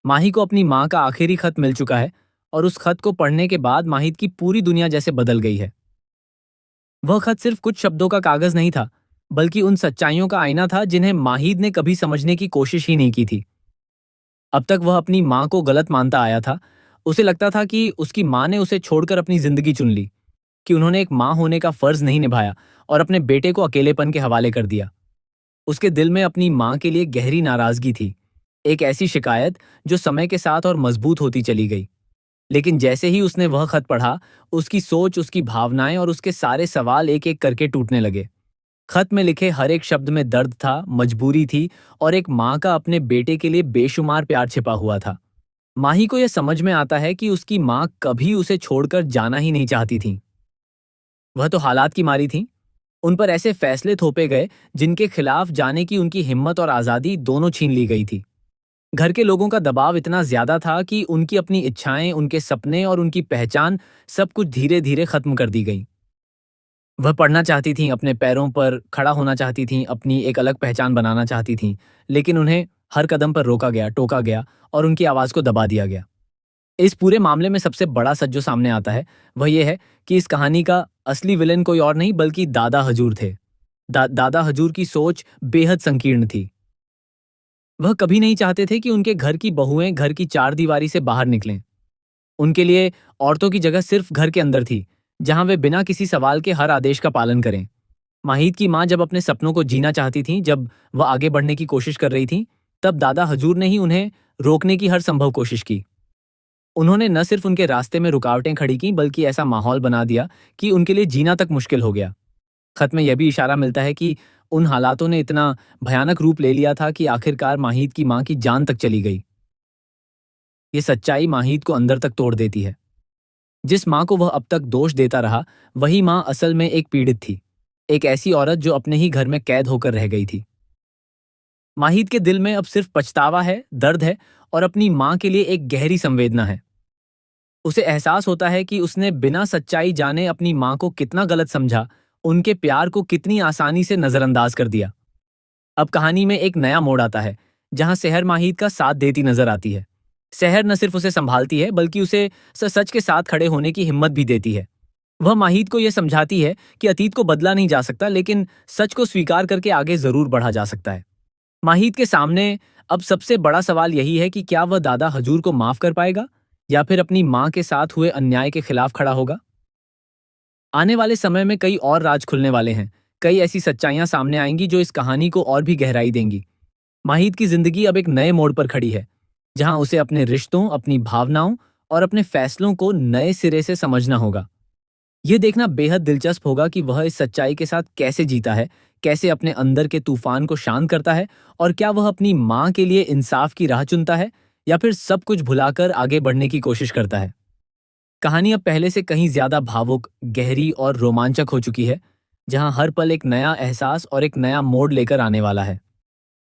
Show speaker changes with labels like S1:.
S1: माही को अपनी माँ का आखिरी खत मिल चुका है और उस खत को पढ़ने के बाद माहिद की पूरी दुनिया जैसे बदल गई है। वह खत सिर्फ कुछ शब्दों का कागज नहीं था, बल्कि उन सच्चाइयों का आईना था जिन्हें माहिद ने कभी समझने की कोशिश ही नहीं की थी। अब तक वह अपनी माँ को गलत मानता आया था। उसे लगता था कि उसकी माँ ने उसे छोड़कर अपनी जिंदगी चुन ली, कि उन्होंने एक माँ होने का फर्ज नहीं निभाया और अपने बेटे को अकेलेपन के हवाले कर दिया। उसके दिल में अपनी माँ के लिए गहरी नाराजगी थी, एक ऐसी शिकायत जो समय के साथ और मजबूत होती चली गई। लेकिन जैसे ही उसने वह खत पढ़ा, उसकी सोच, उसकी भावनाएं और उसके सारे सवाल एक एक करके टूटने लगे। खत में लिखे हर एक शब्द में दर्द था, मजबूरी थी और एक माँ का अपने बेटे के लिए बेशुमार प्यार छिपा हुआ था। माही को यह समझ में आता है कि उसकी माँ कभी उसे छोड़कर जाना ही नहीं चाहती थी। वह तो हालात की मारी थी। उन पर ऐसे फैसले थोपे गए जिनके खिलाफ जाने की उनकी हिम्मत और आजादी दोनों छीन ली गई थी। घर के लोगों का दबाव इतना ज्यादा था कि उनकी अपनी इच्छाएं, उनके सपने और उनकी पहचान सब कुछ धीरे धीरे खत्म कर दी गई। वह पढ़ना चाहती थीं, अपने पैरों पर खड़ा होना चाहती थीं, अपनी एक अलग पहचान बनाना चाहती थीं, लेकिन उन्हें हर कदम पर रोका गया, टोका गया और उनकी आवाज को दबा दिया गया। इस पूरे मामले में सबसे बड़ा सच जो सामने आता है, वह यह है कि इस कहानी का असली विलेन कोई और नहीं बल्कि दादा हजूर थे। दादा हजूर की सोच बेहद संकीर्ण थी। वह कभी नहीं चाहते थे कि उनके घर की बहुएं घर की चार दीवारी से बाहर निकलें। उनके लिए औरतों की जगह सिर्फ घर के अंदर थी, जहां वे बिना किसी सवाल के हर आदेश का पालन करें। माहिद की माँ जब अपने सपनों को जीना चाहती थीं, जब वह आगे बढ़ने की कोशिश कर रही थीं, तब दादा हजूर ने ही उन्हें रोकने की हर संभव कोशिश की। उन्होंने न सिर्फ उनके रास्ते में रुकावटें खड़ी की, बल्कि ऐसा माहौल बना दिया कि उनके लिए जीना तक मुश्किल हो गया। खत में यह भी इशारा मिलता है कि उन हालातों ने इतना भयानक रूप ले लिया था कि आखिरकार माहिद की माँ की जान तक चली गई। ये सच्चाई माहिद को अंदर तक तोड़ देती है। जिस माँ को वह अब तक दोष देता रहा, वही माँ असल में एक पीड़ित थी, एक ऐसी औरत जो अपने ही घर में कैद होकर रह गई थी। माहिद के दिल में अब सिर्फ पछतावा है, दर्द है और अपनी माँ के लिए एक गहरी संवेदना है। उसे एहसास होता है कि उसने बिना सच्चाई जाने अपनी माँ को कितना गलत समझा, उनके प्यार को कितनी आसानी से नजरअंदाज कर दिया। अब कहानी में एक नया मोड़ आता है, जहां शहर माहिद का साथ देती नजर आती है। शहर न सिर्फ उसे संभालती है, बल्कि उसे सच के साथ खड़े होने की हिम्मत भी देती है। वह माहिद को यह समझाती है कि अतीत को बदला नहीं जा सकता, लेकिन सच को स्वीकार करके आगे जरूर बढ़ा जा सकता है। माहिद के सामने अब सबसे बड़ा सवाल यही है कि क्या वह दादा हजूर को माफ कर पाएगा या फिर अपनी माँ के साथ हुए अन्याय के खिलाफ खड़ा होगा। आने वाले समय में कई और राज खुलने वाले हैं। कई ऐसी सच्चाइयां सामने आएंगी जो इस कहानी को और भी गहराई देंगी। माहिद की जिंदगी अब एक नए मोड़ पर खड़ी है, जहां उसे अपने रिश्तों, अपनी भावनाओं और अपने फैसलों को नए सिरे से समझना होगा। यह देखना बेहद दिलचस्प होगा कि वह इस सच्चाई के साथ कैसे जीता है, कैसे अपने अंदर के तूफान को शांत करता है और क्या वह अपनी माँ के लिए इंसाफ की राह चुनता है या फिर सब कुछ भुलाकर आगे बढ़ने की कोशिश करता है। कहानी अब पहले से कहीं ज्यादा भावुक, गहरी और रोमांचक हो चुकी है, जहां हर पल एक नया एहसास और एक नया मोड़ लेकर आने वाला है।